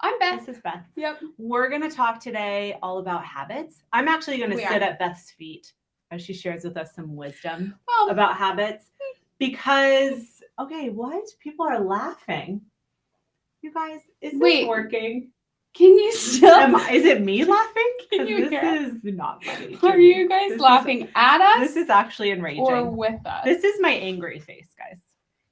I'm Beth. This is Beth. Yep. We're going to talk today all about habits. I'm actually going to sit at Beth's feet as she shares with us some wisdom about habits. Because, okay, what? People are laughing. You guys, is this working? Can you still? Is it me laughing? Can you hear? This is not funny. Are you guys laughing at us? This is actually enraging. Or with us? This is my angry face, guys.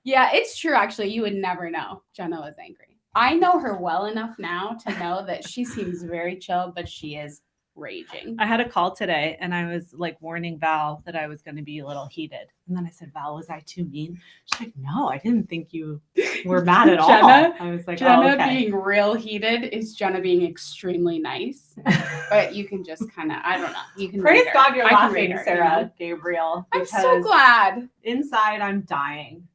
Yeah, it's true, actually. You would never know Jenna was angry. I know her well enough now to know that she seems very chill, but she is raging. I had a call today and I was like warning Val that I was going to be a little heated. And then I said, Val, was I too mean? She's like, no, I didn't think you were mad at all. I was like, Jenna being real heated is Jenna being extremely nice. But you can just kind of, I don't know. You can praise God you're laughing, Sarah, Gabriel. I'm so glad. Inside I'm dying.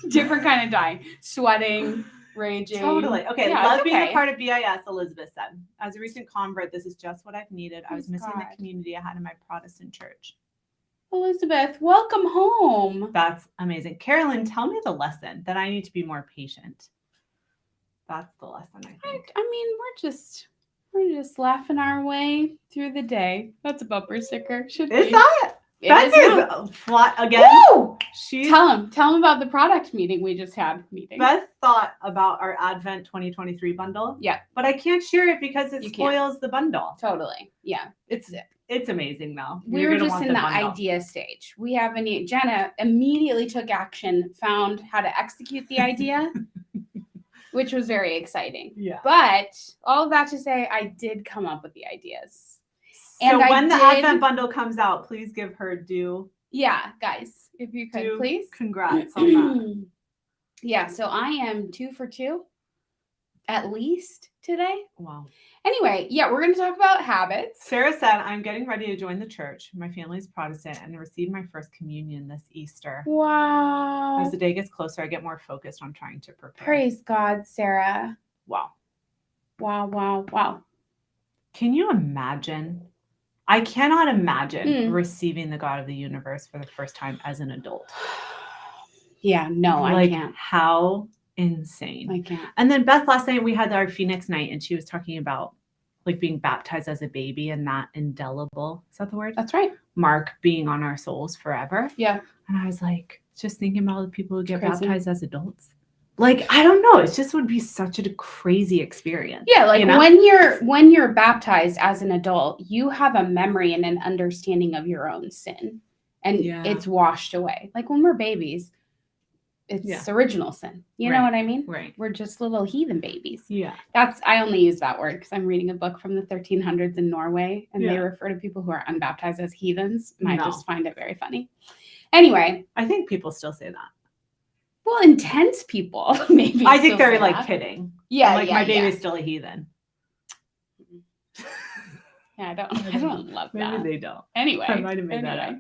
Different kind of dying. Sweating. Raging. Totally. Okay. Love being a part of BIS, Elizabeth said. As a recent convert, this is just what I've needed. I was missing the community I had in my Protestant church. Elizabeth, welcome home. That's amazing. Carolyn, tell me the lesson that I need to be more patient. That's the lesson, I think. I mean, we're just laughing our way through the day. That's a bumper sticker. Should is be. That? Beth is flat again. Woo! Tell him about the product meeting we just had. Beth thought about our Advent 2023 bundle. Yeah. But I can't share it because it spoils the bundle. Totally. Yeah. It's amazing though. We were just in the idea stage. Jenna immediately took action, found how to execute the idea, which was very exciting. Yeah. But all of that to say, I did come up with the ideas. And so when the Advent bundle comes out, please give her due. Yeah, guys, if you could, please. Congrats on that. Yeah, so I am 2 for 2, at least today. Wow. Anyway, yeah, we're going to talk about habits. Sarah said, I'm getting ready to join the church. My family's Protestant and receive my first communion this Easter. Wow. As the day gets closer, I get more focused on trying to prepare. Praise God, Sarah. Wow. Wow. Can you imagine? I cannot imagine receiving the God of the universe for the first time as an adult. Yeah, no, I can't. How insane. I can't. And then Beth, last night we had our Phoenix night and she was talking about like being baptized as a baby and that indelible, is that the word? That's right. Mark being on our souls forever. Yeah. And I was like, just thinking about the people who get baptized as adults. Like, I don't know. It just would be such a crazy experience. Yeah, like when you're baptized as an adult, you have a memory and an understanding of your own sin. And it's washed away. Like when we're babies, it's original sin. You know what I mean? Right. We're just little heathen babies. Yeah. I only use that word because I'm reading a book from the 1300s in Norway. And they refer to people who are unbaptized as heathens. And I just find it very funny. Anyway. I think people still say that. Well, intense people, maybe. I think they're like kidding. Yeah, like my baby's still a heathen. Yeah, I don't love that. Maybe they don't. Anyway, I might have made that up.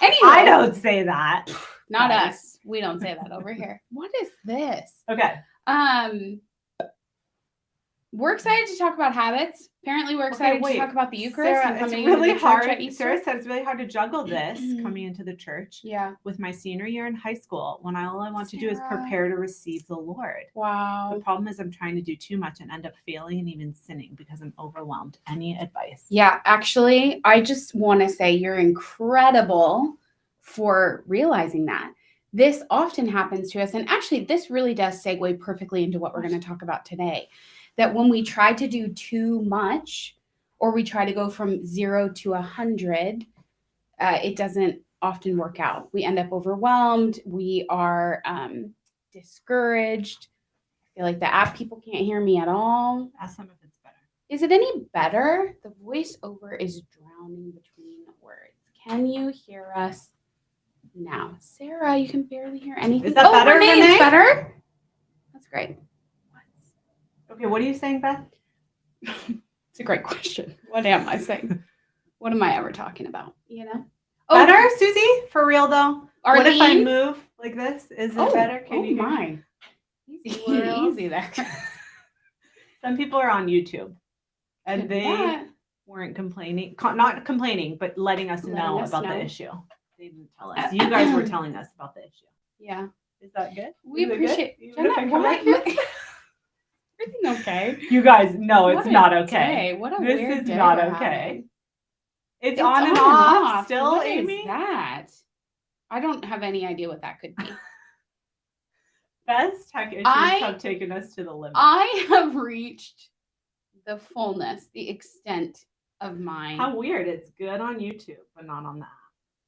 Anyway, I don't say that. Not us. We don't say that over here. What is this? Okay. We're excited to talk about habits. Apparently, we're excited to talk about the Eucharist. Sarah, it's really hard. Sarah said it's really hard to juggle this coming into the church. Yeah. With my senior year in high school, when all I want to do is prepare to receive the Lord. Wow. The problem is I'm trying to do too much and end up failing and even sinning because I'm overwhelmed. Any advice? Yeah, actually, I just want to say you're incredible for realizing that. This often happens to us. And actually, this really does segue perfectly into what we're going to talk about today. That when we try to do too much or we try to go from 0 to 100, it doesn't often work out. We end up overwhelmed. We are discouraged. I feel like the app people can't hear me at all. Ask them if it's better. Is it any better? The voiceover is drowning between words. Can you hear us now? Sarah, you can barely hear anything. Is that better, Renee? It's better? That's great. Okay, what are you saying, Beth? It's a great question. What am I saying? What am I ever talking about? You know? Better, Susie? For real, though? What if I move like this? Is it better? Can you hear me? Easy there. Some people are on YouTube, and they weren't complaining. Not complaining, but letting us know about the issue. They didn't tell us. You guys were telling us about the issue. Yeah. Is that good? We appreciate it. Jenna, Okay. You guys, no, it's not okay. What a this weird is day not we're okay. having. It's on and off still, what Amy? Is that? I don't have any idea what that could be. Beth's tech issues have taken us to the limit. I have reached the fullness, the extent of mine. How weird. It's good on YouTube, but not on that.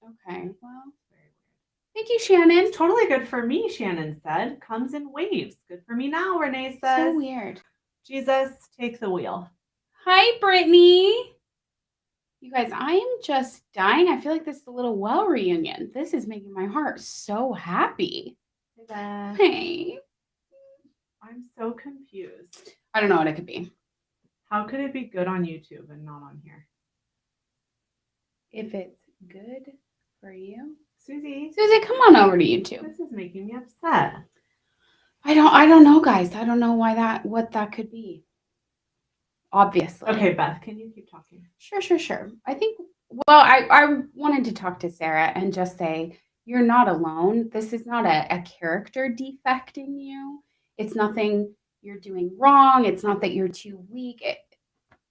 Okay. Well, very weird. Thank you, Shannon. It's totally good for me, Shannon said. Comes in waves. Good for me now, Renee says. So weird. Jesus, take the wheel. Hi, Brittany. You guys, I am just dying. I feel like this is a little well reunion. This is making my heart so happy. Hey, Beth. Hey. I'm so confused. I don't know what it could be. How could it be good on YouTube and not on here? If it's good for you. Susie, come on over to YouTube. This is making me upset. I don't know, guys. I don't know what that could be. Obviously. Okay, Beth, can you keep talking? Sure. I think, I wanted to talk to Sarah and just say, you're not alone. This is not a character defect in you. It's nothing you're doing wrong. It's not that you're too weak.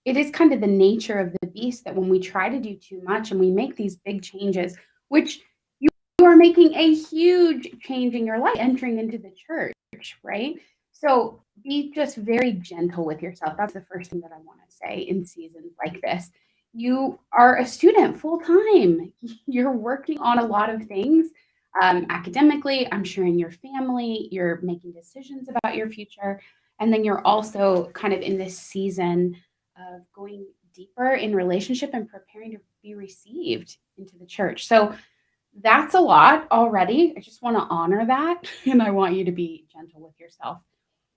It is kind of the nature of the beast that when we try to do too much and we make these big changes, which you are making a huge change in your life, entering into the church, right? So be just very gentle with yourself. That's the first thing that I want to say in seasons like this. You are a student full time. You're working on a lot of things academically. I'm sure in your family, you're making decisions about your future. And then you're also kind of in this season of going deeper in relationship and preparing to be received into the church. So that's a lot already. I just want to honor that. And I want you to be gentle with yourself.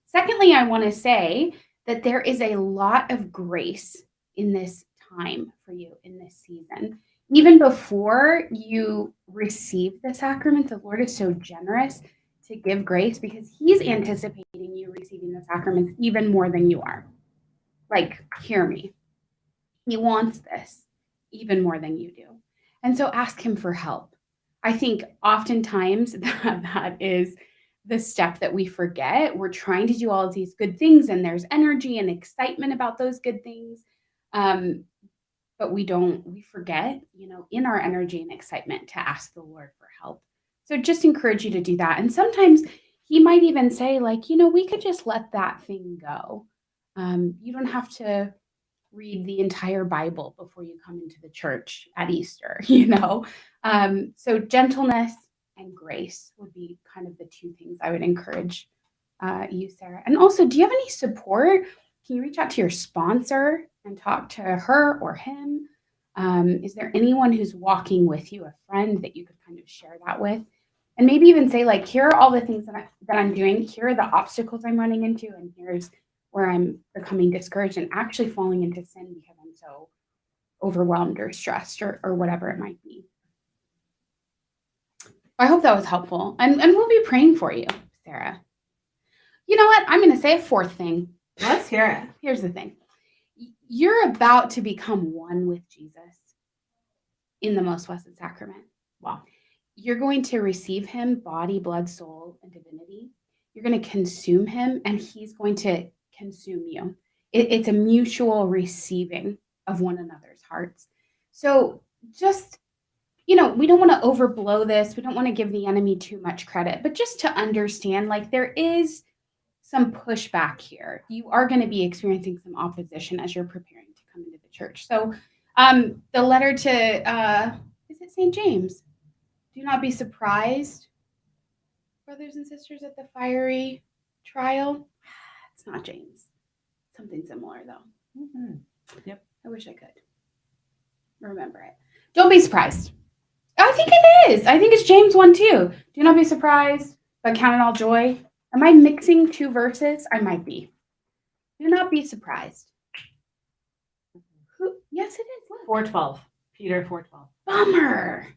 Secondly, I want to say that there is a lot of grace in this time for you in this season. Even before you receive the sacrament, the Lord is so generous to give grace because he's anticipating you receiving the sacraments even more than you are. Like, hear me. He wants this even more than you do. And so ask him for help. I think oftentimes that is the step that we forget. We're trying to do all of these good things and there's energy and excitement about those good things. But we forget, in our energy and excitement to ask the Lord for help. So just encourage you to do that. And sometimes he might even say we could just let that thing go. You don't have to read the entire Bible before you come into the church at Easter, So gentleness and grace would be kind of the two things I would encourage you, Sarah. And also, do you have any support? Can you reach out to your sponsor and talk to her or him? Is there anyone who's walking with you, a friend that you could kind of share that with? And maybe even say, here are all the things that I'm doing. Here are the obstacles I'm running into. And here's where I'm becoming discouraged and actually falling into sin because I'm so overwhelmed or stressed or whatever it might be. I hope that was helpful. And we'll be praying for you, Sarah. You know what? I'm going to say a fourth thing. Let's hear it. Here's the thing. You're about to become one with Jesus in the most blessed sacrament. Wow. You're going to receive him, body, blood, soul, and divinity. You're going to consume him, and he's going to consume you. It's a mutual receiving of one another's hearts. So just, we don't want to overblow this. We don't want to give the enemy too much credit, but just to understand, there is some pushback here. You are going to be experiencing some opposition as you're preparing to come into the church. So the letter to, is it St. James? Do not be surprised, brothers and sisters, at the fiery trial. It's not James. Something similar, though. Mm-hmm. Yep. I wish I could remember it. Don't be surprised. I think it is. I think it's James 1 too. Do not be surprised, but count it all joy. Am I mixing two verses? I might be. Do not be surprised. Yes, it is. Look. 4:12. Peter 4:12. Bummer.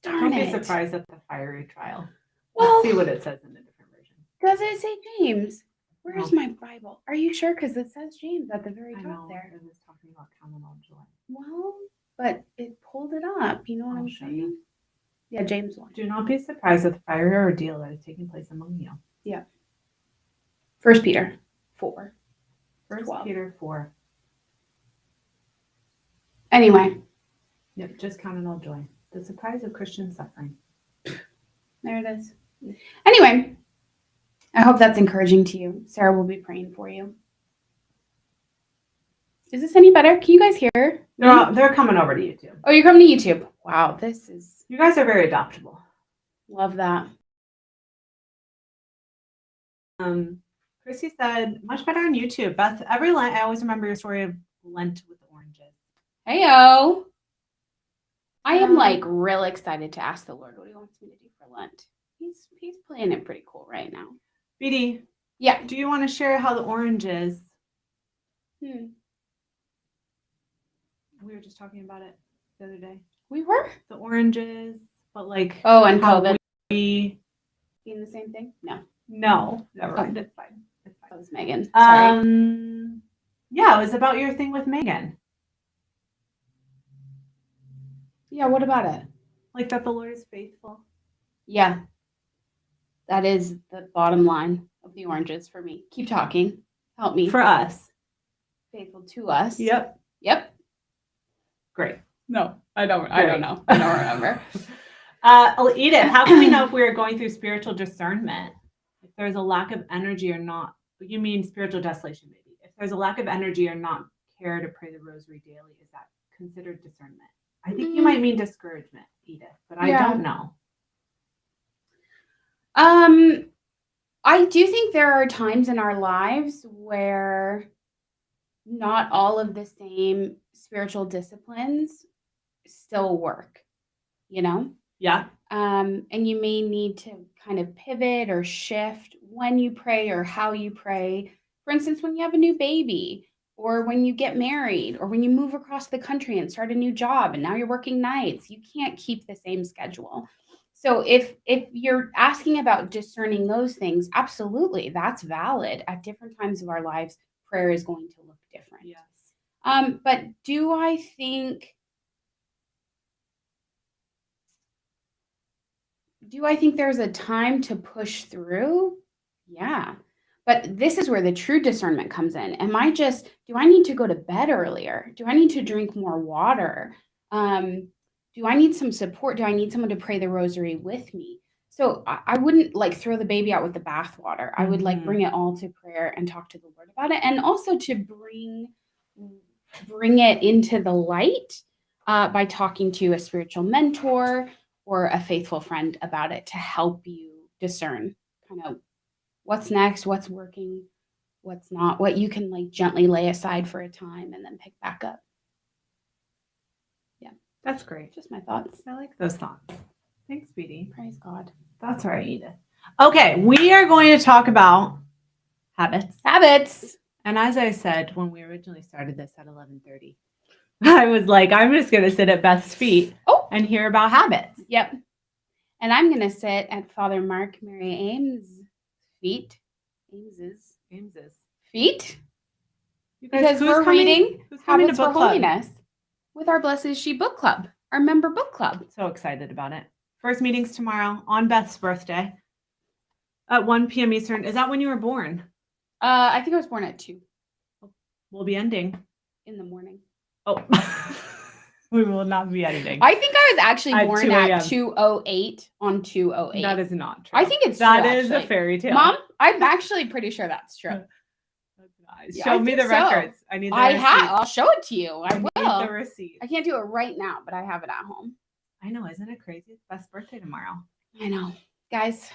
Darn it. Don't be surprised at the fiery trial. Well, let's see what it says in a different version. Does it say James? Where's my Bible? Are you sure? Because it says James at the very top there. It was talking about counting all joy. Well, but it pulled it up. You know what I'm saying? You. Yeah, James 1. Do not be surprised at the fiery ordeal that is taking place among you. Yeah. 1 Peter 4. 1 Peter 4. Anyway. Yep, just count it all joy. The surprise of Christian suffering. There it is. Anyway, I hope that's encouraging to you. Sarah will be praying for you. Is this any better? Can you guys hear? They're coming over to YouTube. Oh, you're coming to YouTube. Wow, this is... You guys are very adoptable. Love that. Chrissy said, much better on YouTube. Beth, every Lent, I always remember your story of Lent with the oranges. Heyo. I am real excited to ask the Lord what he wants me to do for Lent. He's playing it pretty cool right now. BD. Yeah. Do you want to share how the oranges? We were just talking about it the other day. We were? The oranges, but like... Oh, and COVID. Being the same thing? No. Never mind. It's fine. That was Megan. Sorry. Yeah, it was about your thing with Megan. Yeah, what about it? Like that the Lord is faithful. Yeah. That is the bottom line of the oranges for me. Keep talking. Help me. For us. Faithful to us. Yep. Great. No, I don't know. I don't remember. Edith, how can we know if we are going through spiritual discernment? If there's a lack of energy or not, you mean spiritual desolation, maybe. If there's a lack of energy or not care to pray the rosary daily, is that considered discernment? I think you might mean discouragement, Edith, but I don't know. I do think there are times in our lives where not all of the same spiritual disciplines still work, Yeah. And you may need to kind of pivot or shift when you pray or how you pray. For instance, when you have a new baby, or when you get married, or when you move across the country and start a new job and now you're working nights, you can't keep the same schedule. So if you're asking about discerning those things, absolutely, that's valid. At different times of our lives, prayer is going to look different. Yes. But do I think there's a time to push through? Yeah. But this is where the true discernment comes in. Do I need to go to bed earlier? Do I need to drink more water? Do I need some support? Do I need someone to pray the rosary with me? So I wouldn't throw the baby out with the bathwater. I would bring it all to prayer and talk to the Lord about it. And also to bring it into the light by talking to a spiritual mentor or a faithful friend about it to help you discern kind of what's next, what's working, what's not, what you can gently lay aside for a time and then pick back up. Yeah. That's great. Just my thoughts. I like those thoughts. Thanks, sweetie. Praise God. That's all right, Edith. Okay, we are going to talk about habits. And as I said, when we originally started this at 11:30, I was like, I'm just going to sit at Beth's feet and hear about habits. Yep. And I'm going to sit at Father Mark Mary Ames' feet. Ames's feet. Because we're reading Habits for Holiness with our Blessed She Book Club, our member book club. So excited about it. First meeting's tomorrow on Beth's birthday at 1 p.m. Eastern. Is that when you were born? I think I was born at 2. We'll be ending in the morning. Oh, we will not be editing. I think I was actually born at 2:08 on 2:08. That is not true. I think it's that true, is actually. A fairy tale. Mom, I'm actually pretty sure that's true. That's nice. Yeah, Show me the records. I need the receipts. I'll show it to you. I will. Need the receipt. I can't do it right now, but I have it at home. I know. Isn't it crazy? It's Beth's birthday tomorrow. I know. Guys.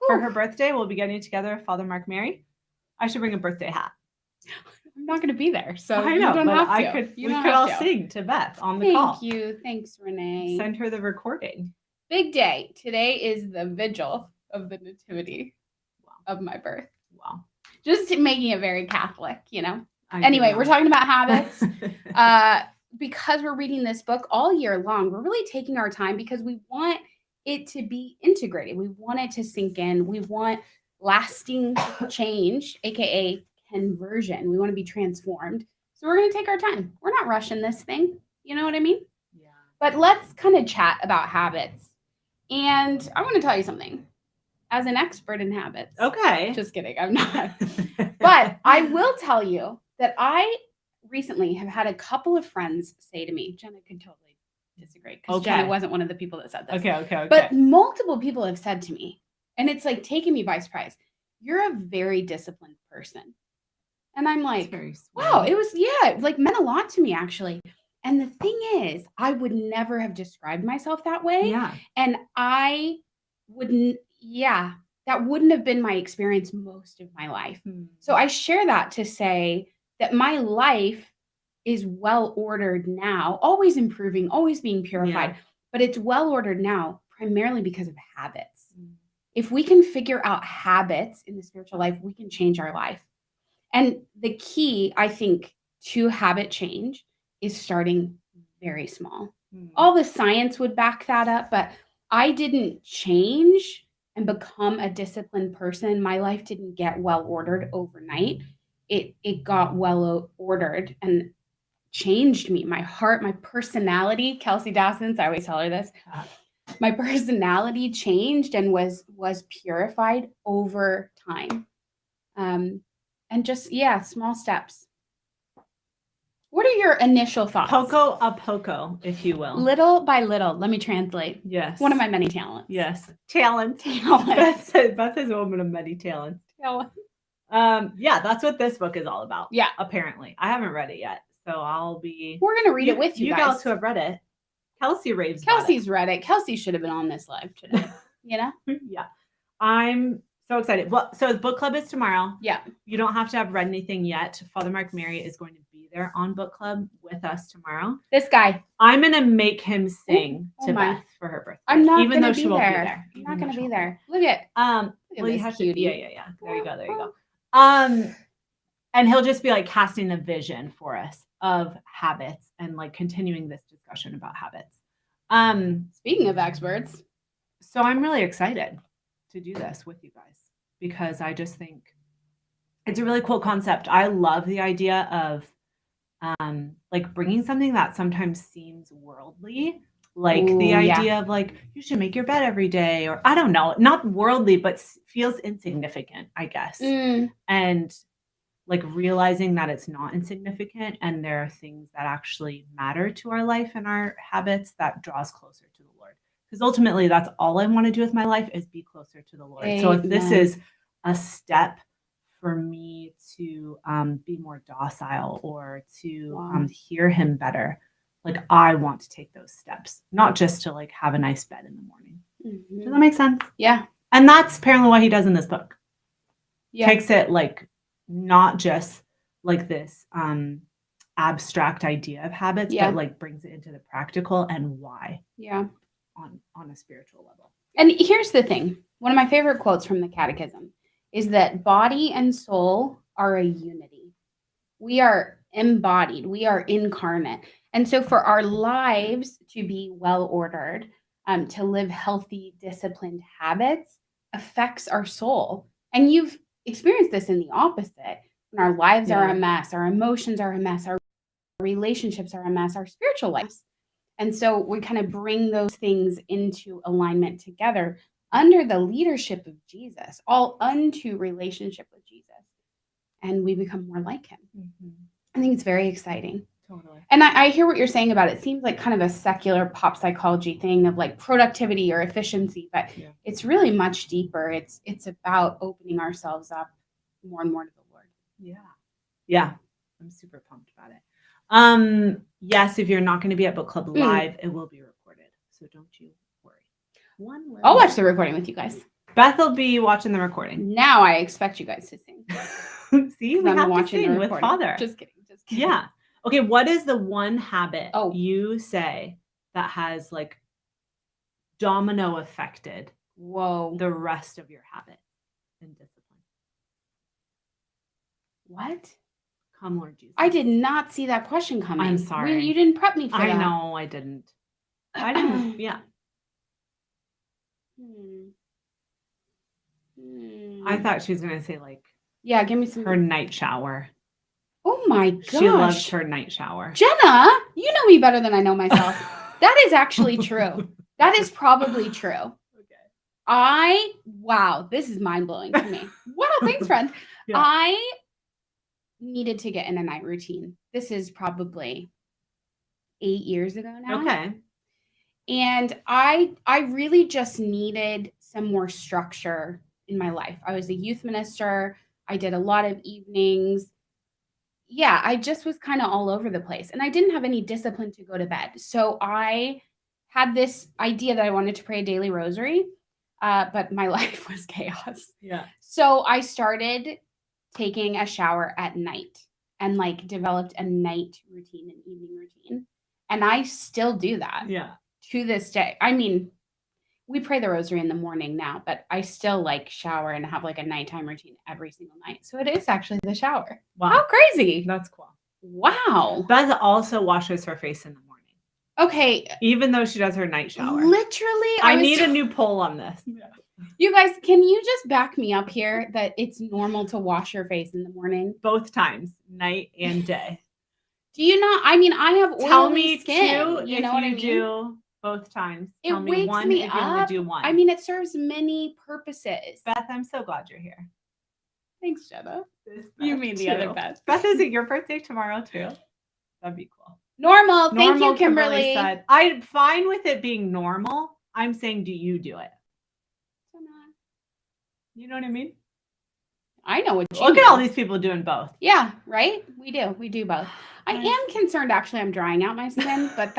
For her birthday, we'll be getting together Father Mark Mary. I should bring a birthday hat. I'm not going to be there, so I know, you don't but have to. We could all sing to Beth on the call. Thank you. Thanks, Renee. Send her the recording. Big day. Today is the vigil of the nativity of my birth. Wow. Just making it very Catholic, Anyway, we're talking about habits. Because we're reading this book all year long, we're really taking our time because we want it to be integrated. We want it to sink in. We want lasting change, aka conversion. We want to be transformed. So we're going to take our time. We're not rushing this thing. You know what I mean? Yeah. But let's kind of chat about habits. And I want to tell you something. As an expert in habits. Okay. Just kidding. I'm not. But I will tell you that I recently have had a couple of friends say to me, Jenna could totally disagree because Jenna wasn't one of the people that said this. Okay. But multiple people have said to me, and it's like taking me by surprise, you're a very disciplined person. And I'm like, wow, it was, like meant a lot to me actually. And the thing is, I would never have described myself that way. Yeah. And I wouldn't, that wouldn't have been my experience most of my life. So I share that to say that my life is well ordered now, always improving, always being purified, but it's well ordered now primarily because of habits. If we can figure out habits in the spiritual life, we can change our life. And the key, I think, to habit change is starting very small. All the science would back that up, but I didn't change and become a disciplined person. My life didn't get well ordered overnight. It got well ordered and changed me. My heart, my personality, Kelsey Dawson's, I always tell her this. My personality changed and was purified over time. And just, small steps. What are your initial thoughts? Poco a poco, if you will. Little by little. Let me translate. Yes. One of my many talents. Yes. Talent. Beth is a woman of many talents. That's what this book is all about. Yeah. Apparently. I haven't read it yet, so we're going to read it with you guys. You guys who have read it. Kelsey raves Kelsey's read it. Kelsey should have been on this live today. Yeah. I'm so excited. Well, so the book club is tomorrow. Yeah. You don't have to have read anything yet. Father Mark Mary is going to be there on book club with us tomorrow. This guy. I'm going to make him sing to Beth for her birthday. I'm not even though she won't be there. I'm not going to be there. Look at well, you have cutie. Yeah. There you go. And he'll just be like casting the vision for us of habits and like continuing this discussion about habits. Speaking of experts. So I'm really excited to do this with you guys because I just think it's a really cool concept. I love the idea of like bringing something that sometimes seems worldly, like the idea of like, you should make your bed every day, or I don't know, not worldly, but feels insignificant, I guess. And like realizing that it's not insignificant and there are things that actually matter to our life and our habits that draw us closer to the Lord. Because ultimately that's all I want to do with my life is be closer to the Lord. Amen. So if this is a step for me to be more docile or to hear him better, like I want to take those steps, not just to like have a nice bed in the morning. Mm-hmm. Does that make sense? Yeah. And that's apparently what he does in this book. Yeah. Takes it like not just like this abstract idea of habits, but like brings it into the practical and why. Yeah. On a spiritual level. And here's the thing. One of my favorite quotes from the Catechism is that body and soul are a unity. We are embodied. We are incarnate. And so for our lives to be well ordered, to live healthy, disciplined habits affects our soul. And you've experienced this in the opposite. When our lives are a mess, our emotions are a mess, our relationships are a mess, our spiritual lives. And so we kind of bring those things into alignment together under the leadership of Jesus, all unto relationship with Jesus. And we become more like him. Mm-hmm. I think it's very exciting. Totally. And I hear what you're saying about it. It seems like kind of a secular pop psychology thing of like productivity or efficiency, but it's really much deeper. It's about opening ourselves up more and more to the Lord. Yeah. I'm super pumped about it. Yes, if you're not going to be at book club live, it will be recorded. So don't you worry. I'll watch the recording with you guys. Beth will be watching the recording. Now I expect you guys to sing. See, we have to sing with Father. Just kidding. Yeah. Okay, what is the one habit you say that has like domino affected the rest of your habit and discipline? What? Come, Lord Jesus. I did not see that question coming. I'm sorry. You didn't prep me for that. I know, I didn't. Yeah. I thought she was going to say like, give me some. Her night shower. Oh my gosh. She loves her night shower. Jenna, you know me better than I know myself. That is actually true. That is probably true. Okay. Wow, this is mind blowing to me. Wow, thanks, friend. Yeah. needed to get in a night routine. This is probably 8 years ago now. Okay. And I really just needed some more structure in my life. I was a youth minister. I did a lot of evenings. Yeah, I just was kind of all over the place. And I didn't have any discipline to go to bed. So I had this idea that I wanted to pray a daily rosary, but my life was chaos. Yeah. So I started taking a shower at night and like developed a night routine, an evening routine. And I still do that. Yeah. To this day. I mean, we pray the rosary in the morning now, but I still like shower and have like a nighttime routine every single night. So it is actually the shower. Wow. How crazy. That's cool. Wow. Beth also washes her face in the morning. Okay. Even though she does her night shower. Literally. I need a new poll on this. Yeah. You guys, can you just back me up here that it's normal to wash your face in the morning? Both times, night and day. Do you not? I mean, I have oily skin. Tell me you know what I mean? Do both times. It Tell me wakes one me if up. you only do one. I mean, it serves many purposes. Beth, I'm so glad you're here. Thanks, Jenna. You mean the other Beth. Beth, is it your birthday tomorrow too? That'd be cool. Normal. Thank you, Kimberly. Said, I'm fine with it being normal. I'm saying, do you do it? You know what I mean? I know what you Look mean. at all these people doing both. Yeah, right? We do both. I am concerned, actually, I'm drying out my skin, but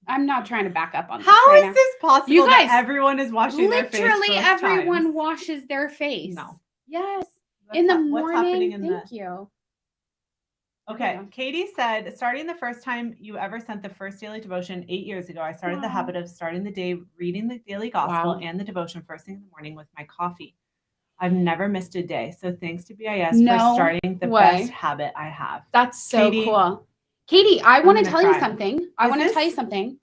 I'm not trying to back up on this. How is this possible? You guys, that everyone is washing their face? Literally everyone washes their face. No. Yes. In the morning. What's happening in Thank you. Okay. Katie said, starting the first time you ever sent the first daily devotion 8 years ago, I started the habit of starting the day reading the daily gospel and the devotion first thing in the morning with my coffee. I've never missed a day. So thanks to BIS for starting the best habit I have. That's so cool. Katie, I want to tell you something. I want to tell you something.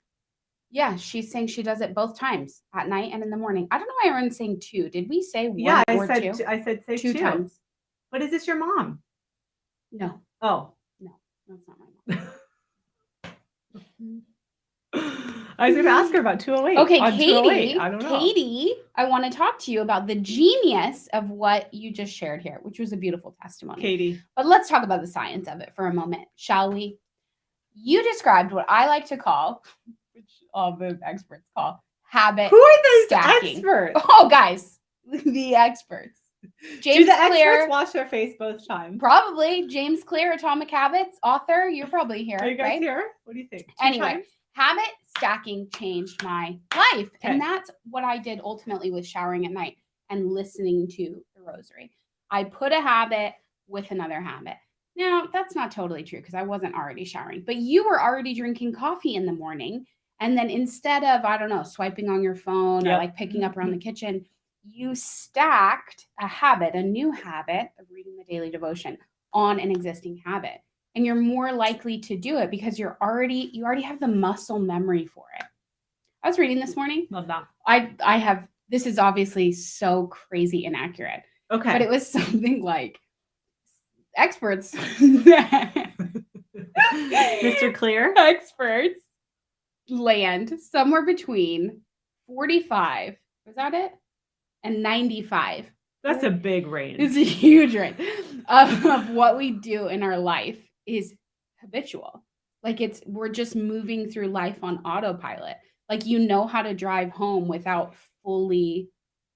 Yeah, she's saying she does it both times, at night and in the morning. I don't know why everyone's saying two. Did we say one or two? I said say two times. But is this your mom? No. Oh. No, that's not my mom. I was going to ask her about 208. Okay, Katie, I don't know. Katie, I want to talk to you about the genius of what you just shared here, which was a beautiful testimony. Katie. But let's talk about the science of it for a moment, shall we? You described what I like to call, which all the experts call, habit Who are these stacking. Experts? Oh, guys, the experts. James Clear, experts wash their face both times? Probably. James Clear, Atomic Habits, author. You're probably here. Are you guys right? here? What do you think? Anyway. Habit stacking changed my life. Okay. And that's what I did ultimately with showering at night and listening to the rosary. I put a habit with another habit. Now, that's not totally true because I wasn't already showering, but you were already drinking coffee in the morning. And then instead of, I don't know, swiping on your phone or like picking up around the kitchen, you stacked a habit, a new habit of reading the daily devotion on an existing habit. And you're more likely to do it because you already have the muscle memory for it. I was reading this morning. Love that. I have, this is obviously so crazy inaccurate. Okay. But it was something like experts. Mr. Clear? Experts land somewhere between 45, was that it? And 95. That's a big range. It's a huge range of what we do in our life. Is habitual. Like we're just moving through life on autopilot. Like you know how to drive home without fully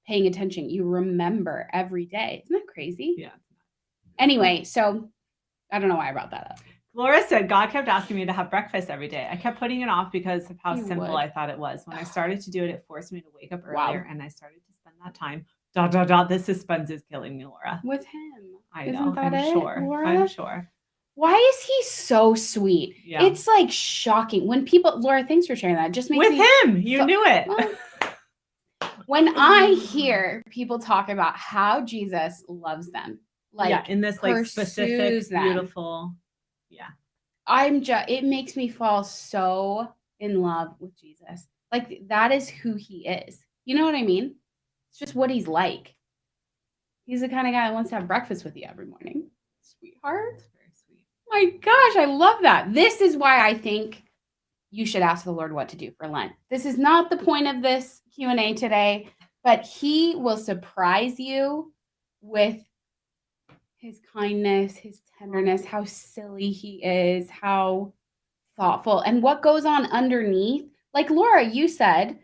paying attention. You remember every day. Isn't that crazy? Yeah. Anyway, so I don't know why I brought that up. Laura said, God kept asking me to have breakfast every day. I kept putting it off because of how simple I thought it was. When I started to do it, it forced me to wake up earlier and I started to spend that time. This suspense is killing me, Laura. With him. I know. I'm sure. Why is he so sweet? Yeah. It's like shocking when people, Laura, thanks for sharing that. It just makes with him. You knew it. When I hear people talk about how Jesus loves them, like in this like specific, beautiful, it makes me fall so in love with Jesus. Like that is who he is. You know what I mean? It's just what he's like. He's the kind of guy that wants to have breakfast with you every morning. Sweetheart. My gosh, I love that. This is why I think you should ask the Lord what to do for Lent. This is not the point of this Q&A today, but he will surprise you with his kindness, his tenderness, how silly he is, how thoughtful, and what goes on underneath. Like Laura, you said,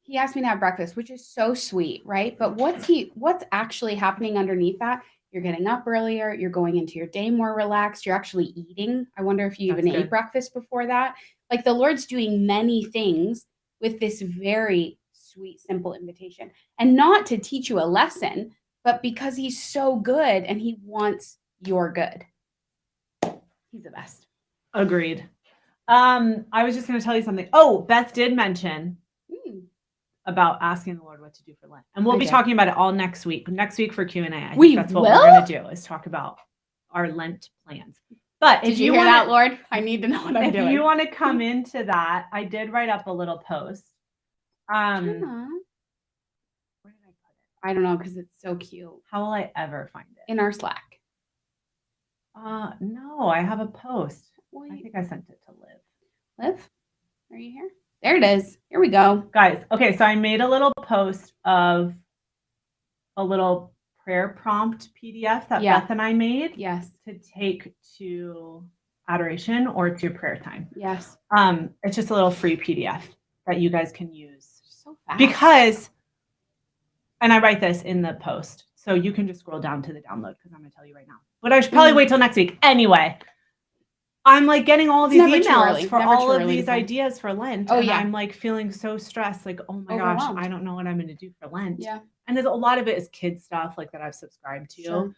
he asked me to have breakfast, which is so sweet, right? But what's actually happening underneath that? You're getting up earlier, you're going into your day more relaxed, you're actually eating. I wonder if you even ate breakfast before that. Like the Lord's doing many things with this very sweet, simple invitation. And not to teach you a lesson, but because he's so good and he wants your good. He's the best. Agreed. I was just going to tell you something. Oh, Beth did mention about asking the Lord what to do for Lent. And we'll be talking about it all next week. Next week for Q&A. I think that's what we're going to do, is talk about our Lent plans. But if you hear that, Lord, I need to know what I'm doing. If you want to come into that, I did write up a little post. Where did I put it? I don't know, because it's so cute. How will I ever find it? In our Slack. No, I have a post. I think I sent it to Liv. Liv? Are you here? There it is. Here we go. Guys, okay, so I made a little post of a little prayer prompt PDF that Beth and I made. Yes. To take to adoration or to prayer time. Yes. It's just a little free PDF that you guys can use. So fast. Because, and I write this in the post, so you can just scroll down to the download because I'm going to tell you right now. But I should probably wait till next week. Anyway, I'm like getting all these emails for all of these ideas for Lent. Oh, and I'm like feeling so stressed. Like, oh my gosh, I don't know what I'm going to do for Lent. Yeah. And there's a lot of it is kid stuff like that I've subscribed to. Sure.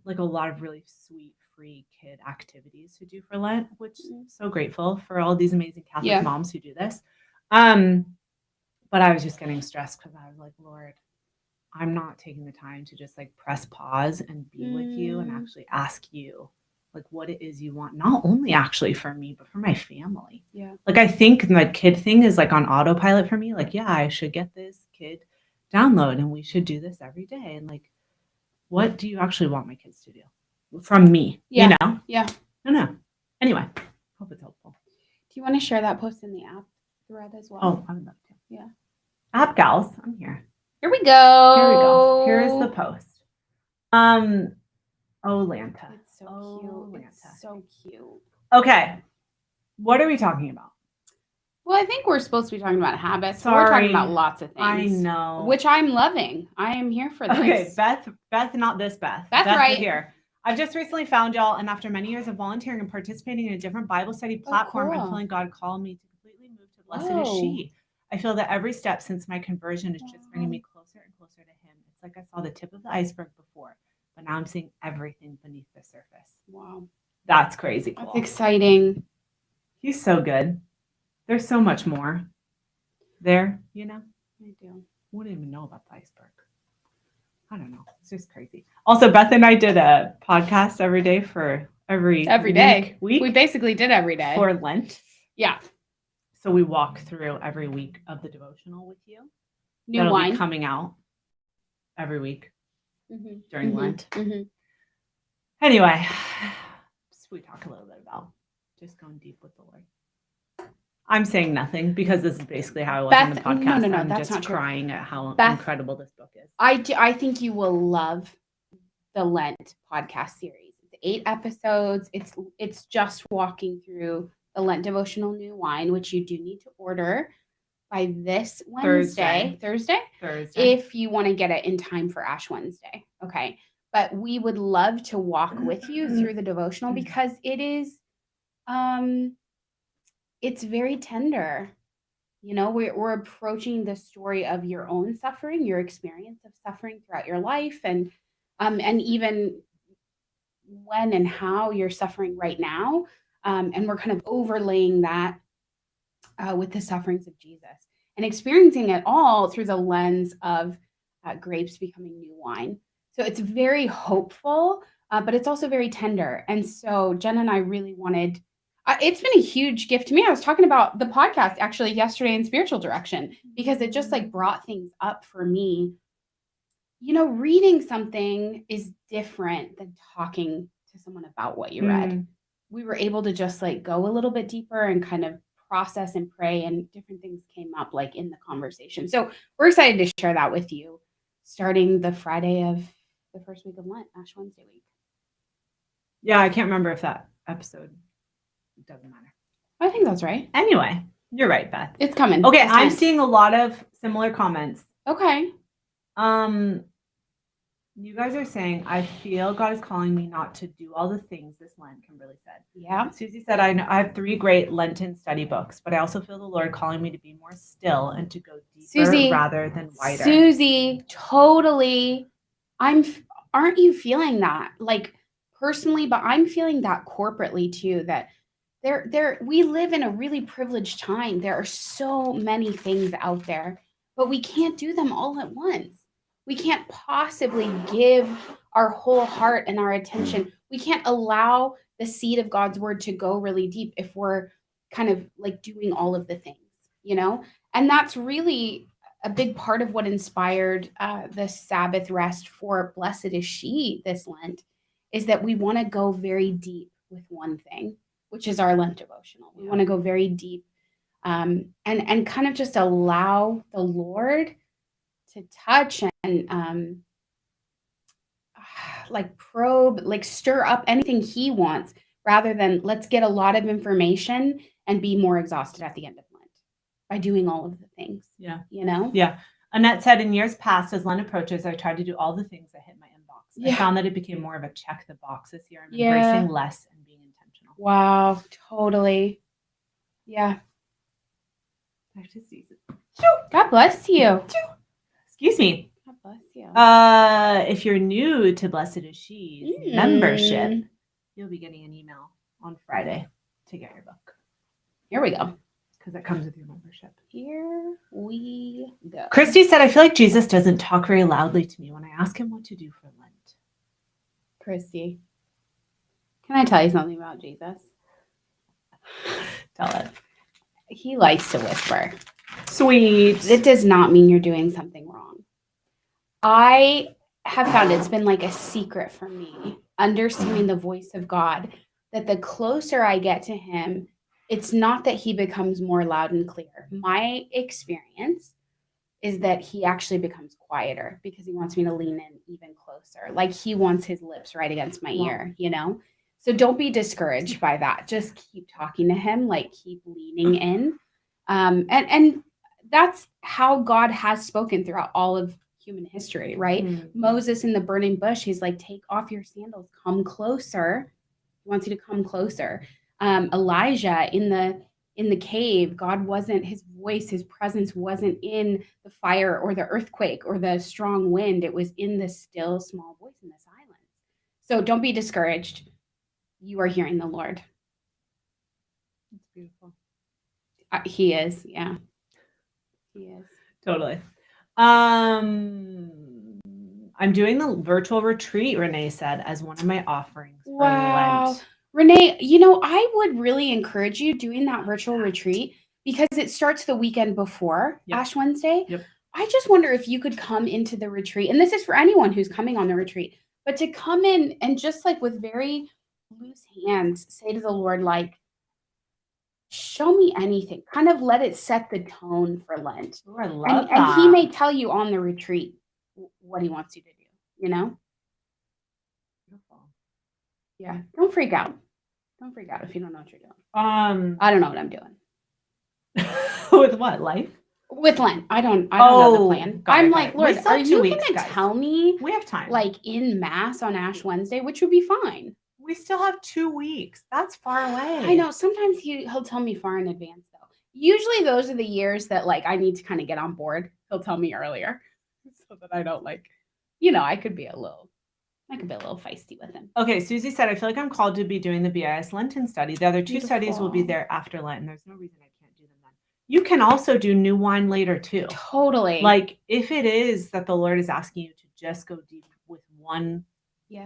Like a lot of really sweet, free kid activities to do for Lent, which I'm so grateful for all these amazing Catholic moms who do this. But I was just getting stressed because I was like, Lord, I'm not taking the time to just like press pause and be with you and actually ask you like what it is you want, not only actually for me, but for my family. Yeah. Like I think the kid thing is like on autopilot for me. Like, yeah, I should get this kid download and we should do this every day. And like, what do you actually want my kids to do from me? Yeah. You know? Yeah. I don't know. Anyway, hope it's helpful. Do you want to share that post in the app thread as well? Oh, I would love to. Yeah. App gals, I'm here. Here we go. Here we go. Here is the post. Oh, Lanta. It's so cute. It's so cute. Okay. What are we talking about? Well, I think we're supposed to be talking about habits. Sorry. We're talking about lots of things. I know. Which I'm loving. I am here for this. Okay, Beth, not this Beth. Beth right here. I've just recently found y'all, and after many years of volunteering and participating in a different Bible study platform, I'm feeling God call me to completely move to Blessed is She. I feel that every step since my conversion is just bringing me closer and closer to Him. It's like I saw the tip of the iceberg before, but now I'm seeing everything beneath the surface. Wow. That's crazy cool. That's exciting. He's so good. There's so much more there, you know? I do. Wouldn't even know about the iceberg. I don't know. It's just crazy. Also, Beth and I did a podcast every day for every day. We basically did every day. For Lent. Yeah. So we walk through every week of the devotional with you. New wine. Be coming out every week during Lent. Anyway, so we talk a little bit about just going deep with the Lord. I'm saying nothing because this is basically how I was in the podcast. No, I'm that's just not true. crying at how Beth, incredible this book is. I think you will love the Lent podcast series. It's 8 episodes. It's just walking through the Lent Devotional New Wine, which you do need to order by this Wednesday. Thursday? If you want to get it in time for Ash Wednesday. Okay. But we would love to walk with you through the devotional because it is it's very tender. You know, we're approaching the story of your own suffering, your experience of suffering throughout your life, and even when and how you're suffering right now. And we're kind of overlaying that with the sufferings of Jesus and experiencing it all through the lens of grapes becoming new wine. So it's very hopeful, but it's also very tender. And so Jenna and I really wanted, it's been a huge gift to me. I was talking about the podcast actually yesterday in spiritual direction, because it just like brought things up for me. You know, reading something is different than talking to someone about what you read. We were able to just like go a little bit deeper and kind of process and pray, and different things came up like in the conversation. So we're excited to share that with you starting the Friday of the first week of Lent, Ash Wednesday week. Yeah, I can't remember if that episode, it doesn't matter. I think that's right. Anyway, you're right, Beth. It's coming. Okay, I'm seeing a lot of similar comments. Okay. You guys are saying, I feel God is calling me not to do all the things this Lent. Kimberly said. Yeah. Susie said, I have 3 great Lenten study books, but I also feel the Lord calling me to be more still and to go deeper rather than wider. Susie, totally. Aren't you feeling that? Like personally, but I'm feeling that corporately too, that we live in a really privileged time. There are so many things out there, but we can't do them all at once. We can't possibly give our whole heart and our attention. We can't allow the seed of God's word to go really deep if we're kind of like doing all of the things, you know? And that's really a big part of what inspired the Sabbath rest for Blessed is She this Lent, is that we want to go very deep with one thing, which is our Lent devotional. We want to go very deep and kind of just allow the Lord to touch and like probe, like stir up anything he wants, rather than let's get a lot of information and be more exhausted at the end of Lent by doing all of the things. Yeah. You know? Yeah. Annette said, in years past, as Lent approaches, I tried to do all the things that hit my inbox. I found that it became more of a check the box this year. I'm embracing less and being intentional. Wow. Totally. Yeah. God bless you. Excuse me. God bless you. If you're new to Blessed is She's membership, you'll be getting an email on Friday to get your book. Here we go. Because it comes with your membership. Here we go. Christy said, I feel like Jesus doesn't talk very loudly to me when I ask him what to do for Lent. Christy, can I tell you something about Jesus? Tell us. He likes to whisper. Sweet. It does not mean you're doing something wrong. I have found it's been like a secret for me, understanding the voice of God, that the closer I get to him, it's not that he becomes more loud and clear. My experience is that he actually becomes quieter because he wants me to lean in even closer. Like he wants his lips right against my ear, you know? So don't be discouraged by that. Just keep talking to him, like keep leaning in. And that's how God has spoken throughout all of human history, right? Mm-hmm. Moses in the burning bush, he's like, take off your sandals, come closer. He wants you to come closer. Elijah in the cave, God wasn't, his voice, his presence wasn't in the fire or the earthquake or the strong wind. It was in the still small voice in the silence. So don't be discouraged. You are hearing the Lord. It's beautiful. He is, yeah. He is. Totally. I'm doing the virtual retreat, Renee said, as one of my offerings for Lent. Renee, you know, I would really encourage you doing that virtual retreat because it starts the weekend before Ash Wednesday. Yep. I just wonder if you could come into the retreat, and this is for anyone who's coming on the retreat, but to come in and just like with very loose hands, say to the Lord, like, show me anything, kind of let it set the tone for Lent. Ooh, I love that. And he may tell you on the retreat what he wants you to do, you know? Beautiful. Yeah. Don't freak out. Don't freak out if you don't know what you're doing. I don't know what I'm doing. With what? Life? With Lent. I don't know the plan. I'm like, Lord, are you going to tell me? We have time. Like in Mass on Ash Wednesday, which would be fine. We still have 2 weeks. That's far away. I know. Sometimes he'll tell me far in advance, though. Usually those are the years that like I need to kind of get on board. He'll tell me earlier so that I don't like, you know, I could be a little feisty with him. Okay, Susie said, I feel like I'm called to be doing the BIS Lenten study. The other 2 studies will be there after Lent, and there's no reason I can't do them then. You can also do new wine later, too. Totally. Like, if it is that the Lord is asking you to just go deep with one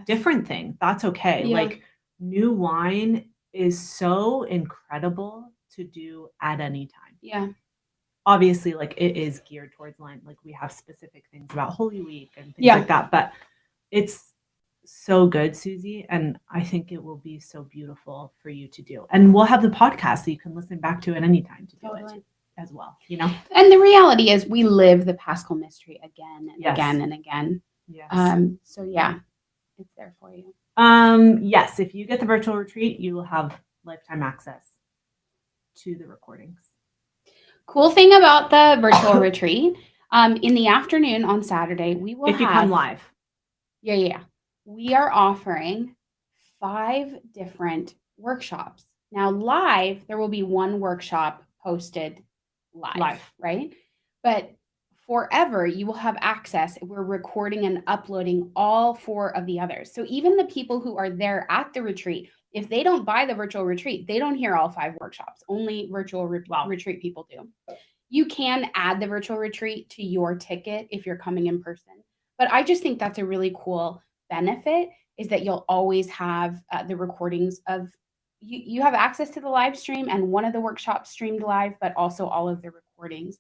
different thing, that's okay. Yeah. Like, new wine is so incredible to do at any time. Yeah. Obviously, like, it is geared towards Lent. Like, we have specific things about Holy Week and things like that, but it's so good, Susie, and I think it will be so beautiful for you to do. And we'll have the podcast so you can listen back to it anytime to do it as well, you know? And the reality is we live the Paschal mystery again and again and again. Yes. So yeah, it's there for you. Yes, if you get the virtual retreat, you will have lifetime access to the recordings. Cool thing about the virtual retreat, in the afternoon on Saturday, we will if you come live. Yeah. We are offering 5 different workshops. Now, live, there will be one workshop posted live, right? But forever, you will have access. We're recording and uploading all 4 of the others. So even the people who are there at the retreat, if they don't buy the virtual retreat, they don't hear all 5 workshops. Only virtual retreat people do. You can add the virtual retreat to your ticket if you're coming in person. But I just think that's a really cool benefit, is that you'll always have the recordings of, you have access to the live stream and one of the workshops streamed live, but also all of the recordings.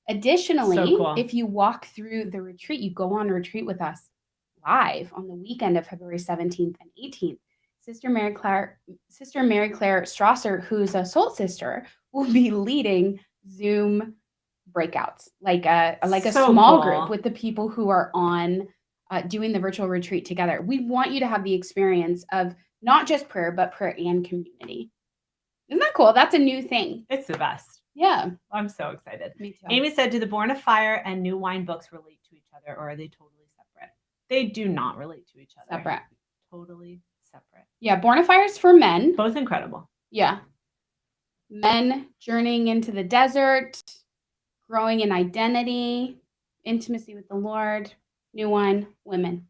Additionally, if you walk through the retreat, you go on a retreat with us live on the weekend of February 17th and 18th. Sister Mary Claire Strasser, who's a soul sister, will be leading Zoom breakouts, like a small group with the people who are on doing the virtual retreat together. We want you to have the experience of not just prayer, but prayer and community. Isn't that cool? That's a new thing. It's the best. Yeah. I'm so excited. Me too. Amy said, do the Born of Fire and New Wine books relate to each other, or are they totally separate? They do not relate to each other. Separate. Totally separate. Yeah. Born of Fire is for men. Both incredible. Yeah. Men journeying into the desert, growing in identity, intimacy with the Lord. New Wine, women.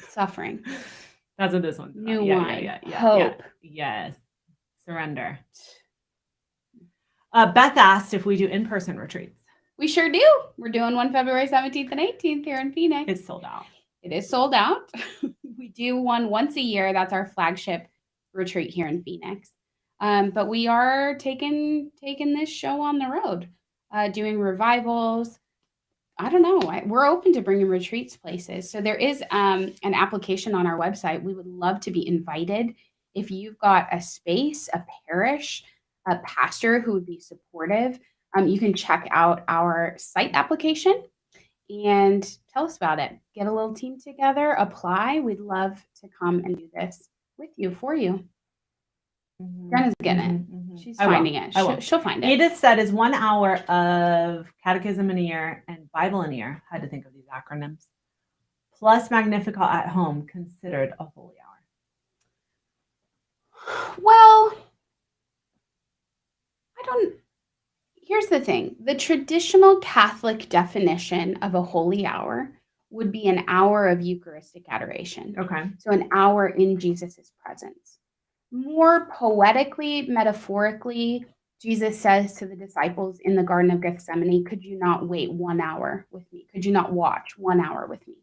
Suffering. That's what this one's about. New Wine. Hope. Yes. Surrender. Beth asked if we do in-person retreats. We sure do. We're doing one February 17th and 18th here in Phoenix. It's sold out. It is sold out. We do one once a year. That's our flagship retreat here in Phoenix. But we are taking this show on the road, doing revivals. I don't know. We're open to bringing retreats places. So there is an application on our website. We would love to be invited. If you've got a space, a parish, a pastor who would be supportive, you can check out our site application and tell us about it. Get a little team together, apply. We'd love to come and do this with you, for you. Jenna's getting it. She's finding it. She'll find it. Edith said, is 1 hour of catechism in a year and Bible in a year, had to think of these acronyms, plus Magnificat at home, considered a holy hour? Well, here's the thing. The traditional Catholic definition of a holy hour would be an hour of Eucharistic adoration. Okay. So an hour in Jesus's presence. More poetically, metaphorically, Jesus says to the disciples in the Garden of Gethsemane, could you not wait 1 hour with me? Could you not watch 1 hour with me?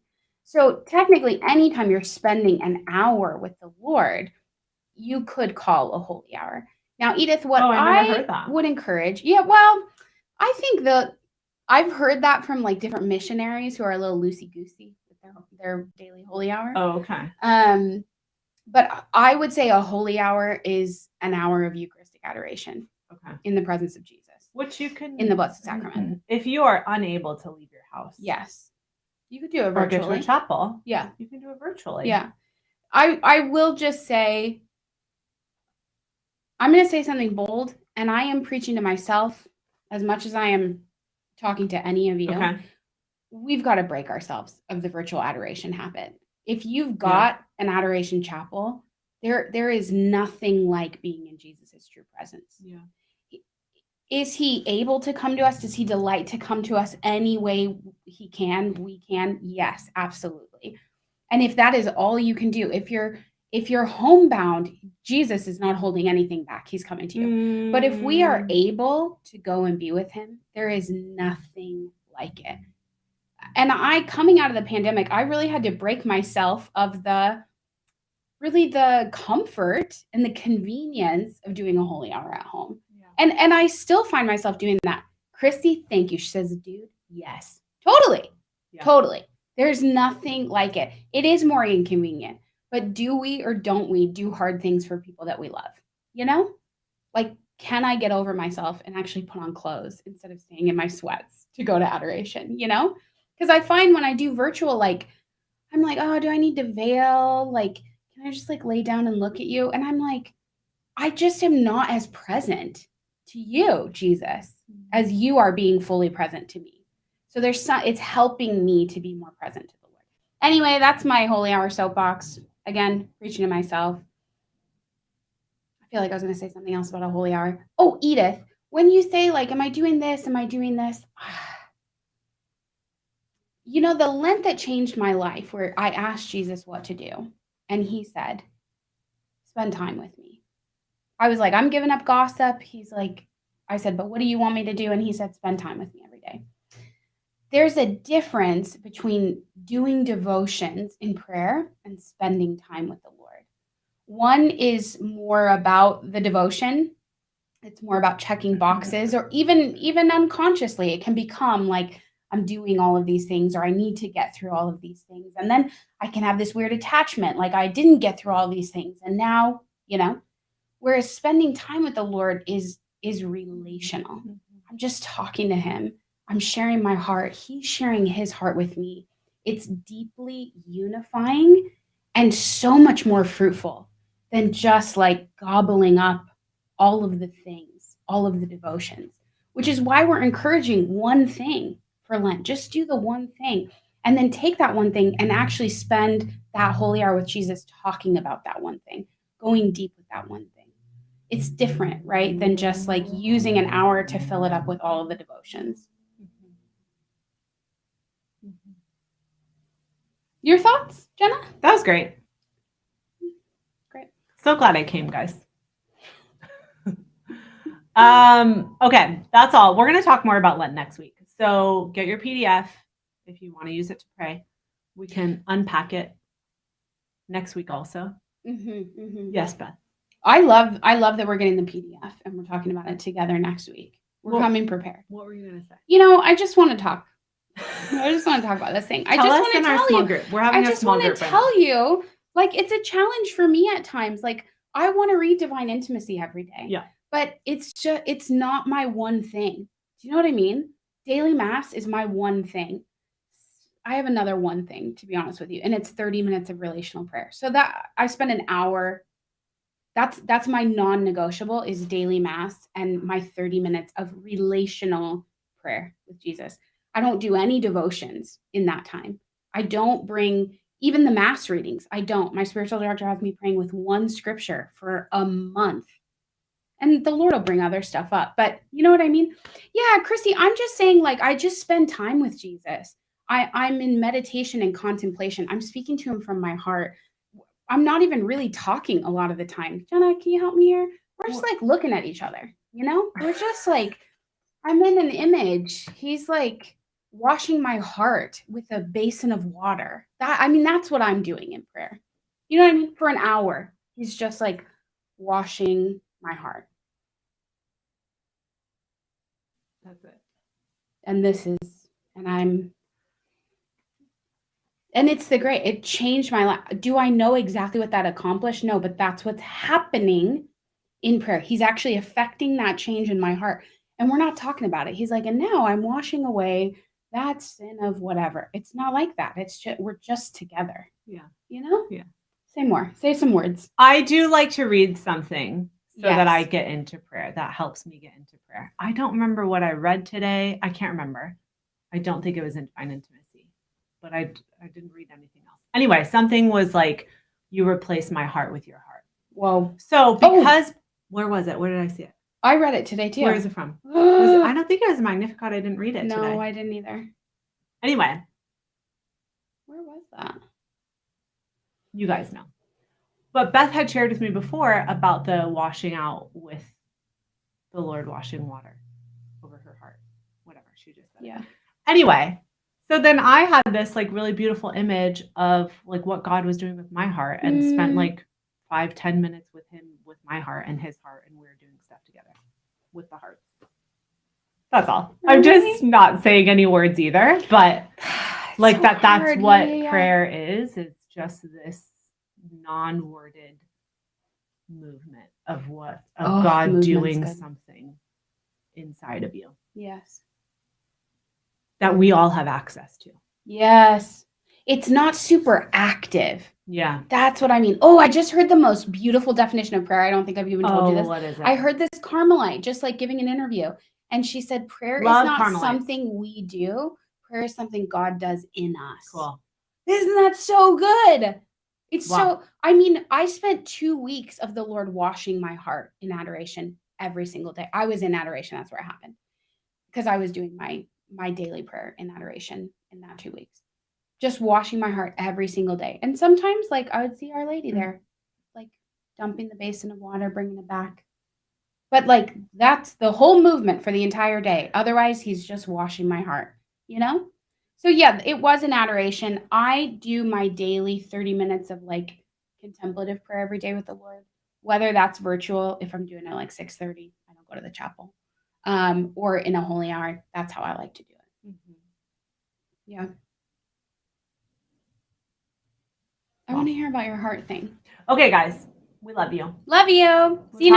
So technically, anytime you're spending an hour with the Lord, you could call a holy hour. Now, Edith, what I would encourage, I think I've heard that from like different missionaries who are a little loosey-goosey with their daily holy hour. Oh, okay. But I would say a holy hour is an hour of Eucharistic adoration. Okay. In the presence of Jesus. Which you can in the Blessed Sacrament. If you are unable to leave your house. Yes. You could do it virtually. Or get to a chapel. Yeah. You can do it virtually. Yeah. I will just say, I'm going to say something bold, and I am preaching to myself as much as I am talking to any of you. Okay. We've got to break ourselves of the virtual adoration habit. If you've got an adoration chapel, there is nothing like being in Jesus's true presence. Yeah. Is he able to come to us? Does he delight to come to us any way we can? Yes, absolutely. And if that is all you can do, if you're homebound, Jesus is not holding anything back. He's coming to you. But if we are able to go and be with him, there is nothing like it. And coming out of the pandemic, I really had to break myself of the comfort and the convenience of doing a holy hour at home. Yeah. And I still find myself doing that. Christy, thank you. She says, dude, yes. Totally. Yeah. Totally. There's nothing like it. It is more inconvenient. But do we or don't we do hard things for people that we love? You know? Like, can I get over myself and actually put on clothes instead of staying in my sweats to go to adoration? You know? Because I find when I do virtual, like, I'm like, oh, do I need to veil? Like, can I just like lay down and look at you? And I'm like, I just am not as present to you, Jesus, as you are being fully present to me. So it's helping me to be more present to the Lord. Anyway, that's my holy hour soapbox. Again, preaching to myself. I feel like I was going to say something else about a holy hour. Oh, Edith, when you say like, am I doing this? Am I doing this? You know, the Lent that changed my life, where I asked Jesus what to do, and he said, spend time with me. I was like, I'm giving up gossip. He's like, I said, but what do you want me to do? And he said, spend time with me every day. There's a difference between doing devotions in prayer and spending time with the Lord. One is more about the devotion. It's more about checking boxes, or even unconsciously, it can become like, I'm doing all of these things, or I need to get through all of these things. And then I can have this weird attachment, like I didn't get through all these things. And now, whereas spending time with the Lord is relational. I'm just talking to him. I'm sharing my heart. He's sharing his heart with me. It's deeply unifying and so much more fruitful than just like gobbling up all of the things, all of the devotions, which is why we're encouraging one thing for Lent. Just do the one thing, and then take that one thing and actually spend that holy hour with Jesus talking about that one thing, going deep with that one thing. It's different, right, than just like using an hour to fill it up with all of the devotions. Your thoughts, Jenna? That was great. Great. So glad I came, guys. Okay, that's all. We're going to talk more about Lent next week. So get your PDF if you want to use it to pray. We can unpack it next week also. Yes, Beth. I love that we're getting the PDF and we're talking about it together next week. We're coming prepared. What were you going to say? I just want to talk. I just want to talk about this thing. I just want to tell you. Group. We're having a small group. I just want to tell you, like, it's a challenge for me at times. Like, I want to read Divine Intimacy every day. Yeah. But it's not my one thing. Do you know what I mean? Daily Mass is my one thing. I have another one thing, to be honest with you, and it's 30 minutes of relational prayer. So that I spend an hour. That's my non-negotiable is daily Mass and my 30 minutes of relational prayer with Jesus. I don't do any devotions in that time. I don't bring even the Mass readings. I don't. My spiritual director has me praying with one scripture for a month. And the Lord will bring other stuff up. But you know what I mean? Yeah, Christy, I'm just saying, like, I just spend time with Jesus. I'm in meditation and contemplation. I'm speaking to him from my heart. I'm not even really talking a lot of the time. Jenna, can you help me here? We're just like looking at each other, We're just like, I'm in an image. He's like washing my heart with a basin of water. That's what I'm doing in prayer. You know what I mean? For an hour, he's just like washing my heart. That's it. And it's it changed my life. Do I know exactly what that accomplished? No, but that's what's happening in prayer. He's actually affecting that change in my heart. And we're not talking about it. He's like, and now I'm washing away that sin of whatever. It's not like that. It's just, we're just together. Yeah. Yeah. Say more. Say some words. I do like to read something so that I get into prayer. That helps me get into prayer. I don't remember what I read today. I can't remember. I don't think it was in Divine Intimacy, but I didn't read anything else. Anyway, something was like, you replace my heart with your heart. Whoa. So because, where was it? Where did I see it? I read it today too. Where is it from? I don't think it was Magnificat. I didn't read it today. No, I didn't either. Anyway. Where was that? You guys know. But Beth had shared with me before about the washing out with the Lord washing water over her heart. Whatever, she just said. Yeah. Anyway, so then I had this like really beautiful image of like what God was doing with my heart and spent like 5-10 minutes with him, with my heart and his heart, and we were doing stuff together with the hearts. That's all. I'm just not saying any words either, but like that's what prayer is. It's just this non-worded movement of God doing something inside of you. Yes. That we all have access to. Yes. It's not super active. Yeah. That's what I mean. Oh, I just heard the most beautiful definition of prayer. I don't think I've even told you this. What is it? I heard this Carmelite just like giving an interview. And she said prayer is not something we do. Prayer is something God does in us. Cool. Isn't that so good? It's so, I mean, I spent 2 weeks of the Lord washing my heart in adoration every single day. I was in adoration. That's where it happened. Because I was doing my daily prayer in adoration in that 2 weeks. Just washing my heart every single day. And sometimes, like, I would see Our Lady there, like, dumping the basin of water, bringing it back. But, like, that's the whole movement for the entire day. Otherwise, he's just washing my heart, you know? So, yeah, it was an adoration. I do my daily 30 minutes of, like, contemplative prayer every day with the Lord, whether that's virtual, if I'm doing it, like, 6:30, I don't go to the chapel, or in a holy hour. That's how I like to do it. Mm-hmm. Yeah. I want to hear about your heart thing. Okay, guys. We love you. Love you. See you next